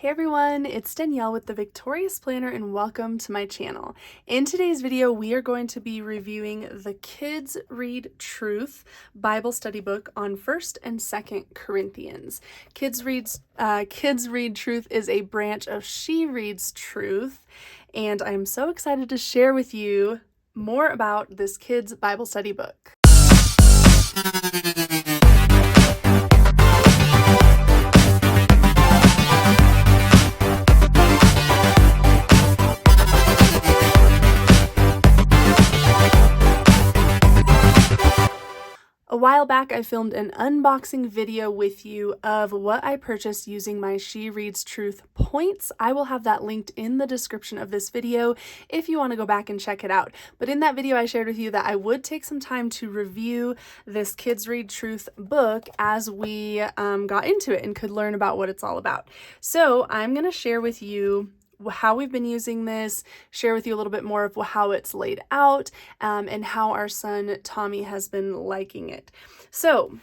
Hey everyone, it's Danielle with the Victorious Planner and welcome to my channel. In today's video, we are going to be reviewing the Kids Read Truth Bible study book on 1st and 2nd Corinthians. Kids Read Truth is a branch of She Reads Truth, and I am so excited to share with you more about this kids Bible study book. A while back, I filmed an unboxing video with you of what I purchased using my She Reads Truth points. I will have that linked in the description of this video if you want to go back and check it out. But in that video, I shared with you that I would take some time to review this Kids Read Truth book as we got into it and could learn about what it's all about. So I'm going to share with you how we've been using this, share with you a little bit more of how it's laid out, and how our son Tommy has been liking it. So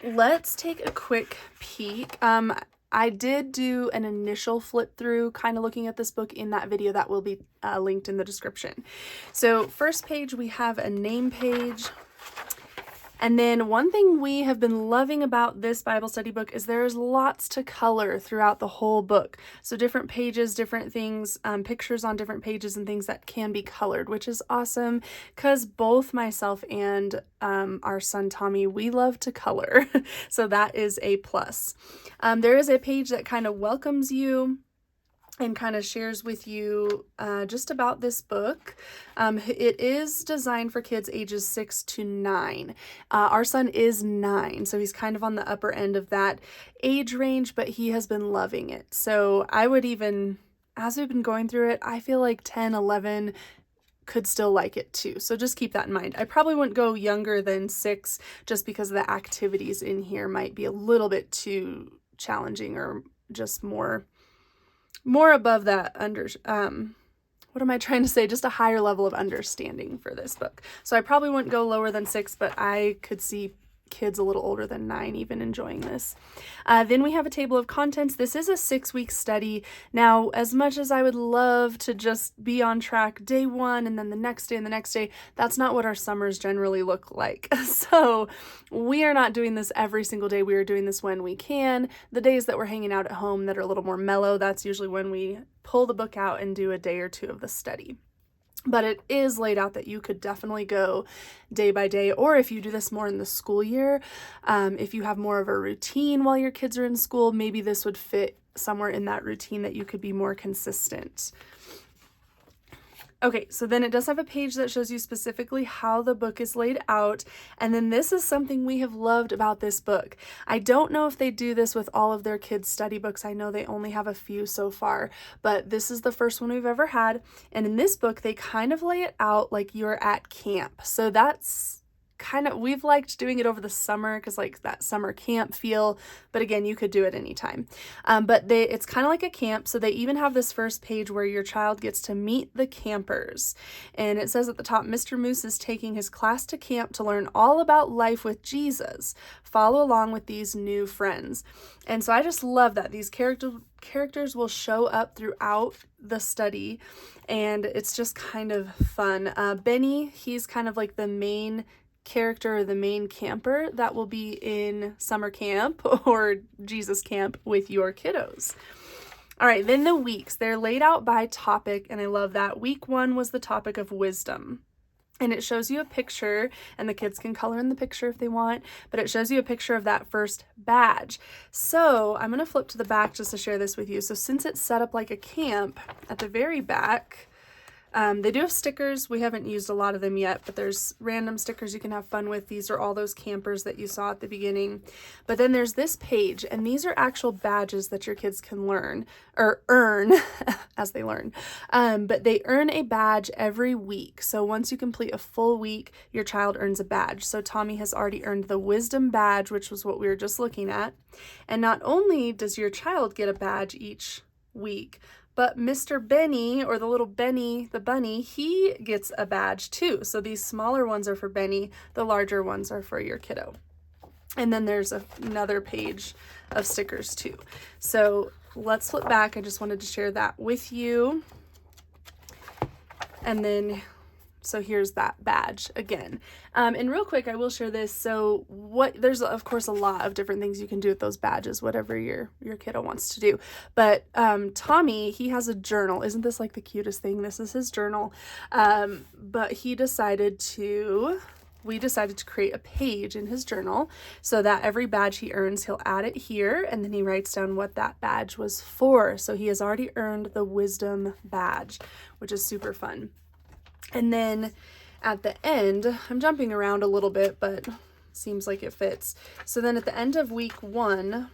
let's take a quick peek. I did do an initial flip through kind of looking at this book in that video that will be linked in the description. So first page, we have a name page. And then one thing we have been loving about this Bible study book is there's lots to color throughout the whole book. So different pages, different things, pictures on different pages and things that can be colored, which is awesome because both myself and our son Tommy, we love to color. So that is a plus. There is a page that kind of welcomes you and kind of shares with you just about this book. It is designed for kids ages 6 to 9. Our son is 9, so he's kind of on the upper end of that age range, but he has been loving it. So I would even, as we've been going through it, I feel like 10, 11 could still like it too. So just keep that in mind. I probably wouldn't go younger than 6 just because the activities in here might be a little bit too challenging or just more above that what am I trying to say? Just a higher level of understanding for this book. So I probably wouldn't go lower than 6, but I could see kids a little older than 9 even enjoying this. Then we have a table of contents. This is a 6-week study. Now, as much as I would love to just be on track day 1 and then the next day and the next day, that's not what our summers generally look like. So we are not doing this every single day. We are doing this when we can. The days that we're hanging out at home that are a little more mellow, that's usually when we pull the book out and do a day or two of the study. But it is laid out that you could definitely go day by day, or if you do this more in the school year, if you have more of a routine while your kids are in school, maybe this would fit somewhere in that routine that you could be more consistent. Okay, so then it does have a page that shows you specifically how the book is laid out, and then this is something we have loved about this book. I don't know if they do this with all of their kids' study books. I know they only have a few so far, but this is the first one we've ever had, and in this book, they kind of lay it out like you're at camp. So that's kind of, we've liked doing it over the summer because like that summer camp feel, but again, you could do it anytime. But it's kind of like a camp. So they even have this first page where your child gets to meet the campers. And it says at the top, Mr. Moose is taking his class to camp to learn all about life with Jesus. Follow along with these new friends. And so I just love that these characters will show up throughout the study, and it's just kind of fun. Benny, he's kind of like the main character or the main camper that will be in summer camp or Jesus camp with your kiddos. All right, then the weeks, they're laid out by topic, and I love that. Week 1 was the topic of wisdom. And it shows you a picture, and the kids can color in the picture if they want, but it shows you a picture of that first badge. So I'm going to flip to the back just to share this with you. So since it's set up like a camp, at the very back, they do have stickers. We haven't used a lot of them yet, but there's random stickers you can have fun with. These are all those campers that you saw at the beginning. But then there's this page, and these are actual badges that your kids can learn or earn as they learn. But they earn a badge every week. So once you complete a full week, your child earns a badge. So Tommy has already earned the wisdom badge, which was what we were just looking at. And not only does your child get a badge each week, but Mr. Benny, or the little Benny, the bunny, he gets a badge too. So these smaller ones are for Benny, the larger ones are for your kiddo. And then there's another page of stickers too. So let's flip back. I just wanted to share that with you. And then, so here's that badge again. And real quick, I will share this. So there's of course a lot of different things you can do with those badges, whatever your kiddo wants to do. But Tommy, he has a journal. Isn't this like the cutest thing? This is his journal. But we decided to create a page in his journal so that every badge he earns, he'll add it here, and then he writes down what that badge was for. So he has already earned the wisdom badge, which is super fun. And then at the end, I'm jumping around a little bit, but seems like it fits. So then at the end of week 1,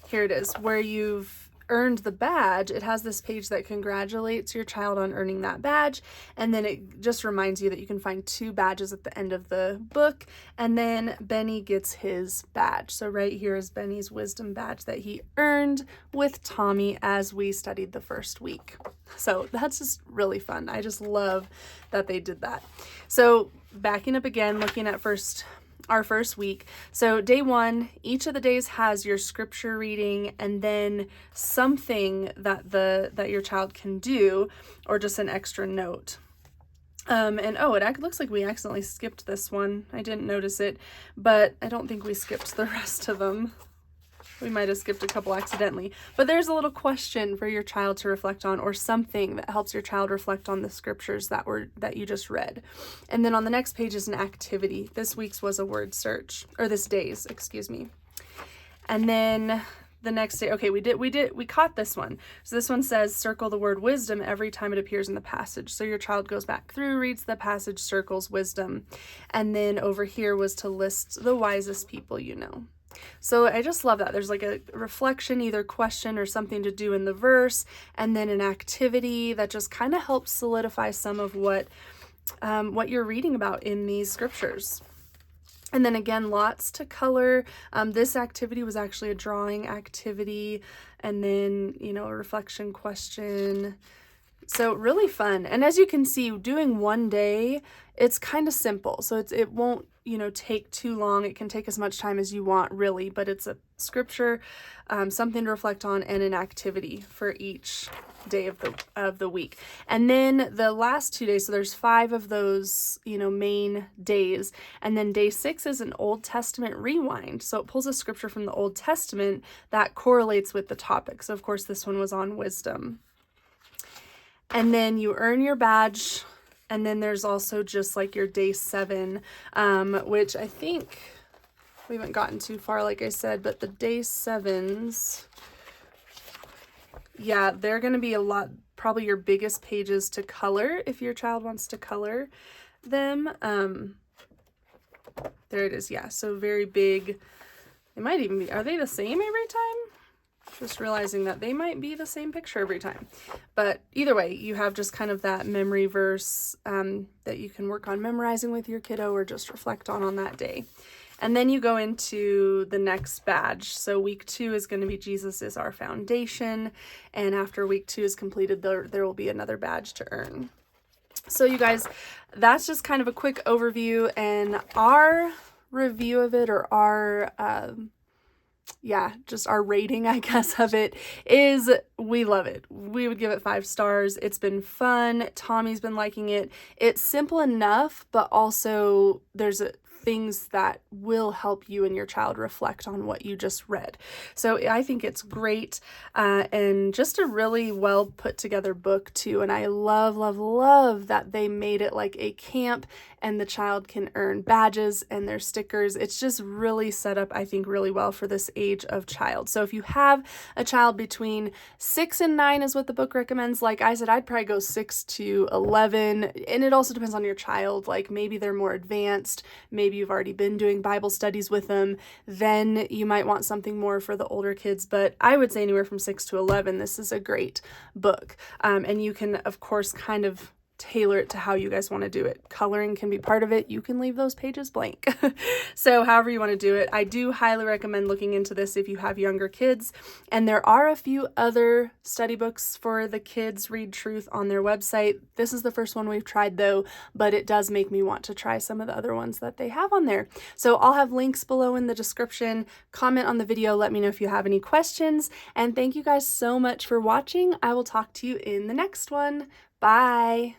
here it is, where you've earned the badge, it has this page that congratulates your child on earning that badge, and then it just reminds you that you can find 2 badges at the end of the book, and then Benny gets his badge. So right here is Benny's wisdom badge that he earned with Tommy as we studied the first week. So that's just really fun. I just love that they did that. So backing up again, looking at our first week. So day 1, each of the days has your scripture reading and then something that your child can do, or just an extra note. And oh, it looks like we accidentally skipped this one. I didn't notice it, but I don't think we skipped the rest of them. We might have skipped a couple accidentally, but there's a little question for your child to reflect on, or something that helps your child reflect on the scriptures that you just read. And then on the next page is an activity. This week's was a word search, or this day's, excuse me. And then the next day, okay, we caught this one. So this one says circle the word wisdom every time it appears in the passage. So your child goes back through, reads the passage, circles wisdom. And then over here was to list the wisest people you know. So I just love that. There's like a reflection, either question or something to do in the verse, and then an activity that just kind of helps solidify some of what you're reading about in these scriptures. And then again, lots to color. This activity was actually a drawing activity, and then, a reflection question. So really fun. And as you can see, doing one day, it's kind of simple. So it won't, take too long. It can take as much time as you want, really, but it's a scripture, something to reflect on, and an activity for each day of the week. And then the last 2 days, so there's 5 of those, main days. And then day 6 is an Old Testament rewind. So it pulls a scripture from the Old Testament that correlates with the topic. So of course, this one was on wisdom. And then you earn your badge. And then there's also just like your day 7, which I think we haven't gotten too far, like I said, but the day 7s, yeah, they're going to be a lot, probably your biggest pages to color if your child wants to color them. There it is. Yeah. So very big. They might even be, are they the same every time? Just realizing that they might be the same picture every time. But either way, you have just kind of that memory verse that you can work on memorizing with your kiddo, or just reflect on that day. And then you go into the next badge. So week 2 is going to be Jesus is our foundation. And after week 2 is completed, there will be another badge to earn. So you guys, that's just kind of a quick overview, and our review of it, or our just our rating, I guess, of it is we love it. We would give it 5 stars. It's been fun. Tommy's been liking it. It's simple enough, but also there's things that will help you and your child reflect on what you just read. So I think it's great, and just a really well put together book too. And I love, love, love that they made it like a camp, and the child can earn badges and their stickers. It's just really set up, I think, really well for this age of child. So if you have a child between 6 and 9 is what the book recommends. Like I said, I'd probably go 6 to 11, and it also depends on your child. Like maybe they're more advanced, maybe you've already been doing Bible studies with them, then you might want something more for the older kids. But I would say anywhere from 6 to 11, this is a great book. And you can, of course, kind of tailor it to how you guys want to do it. Coloring can be part of it. You can leave those pages blank. So however you want to do it, I do highly recommend looking into this if you have younger kids. And there are a few other study books for the Kids Read Truth on their website. This is the first one we've tried though, but it does make me want to try some of the other ones that they have on there. So I'll have links below in the description. Comment on the video, let me know if you have any questions. And thank you guys so much for watching. I will talk to you in the next one. Bye.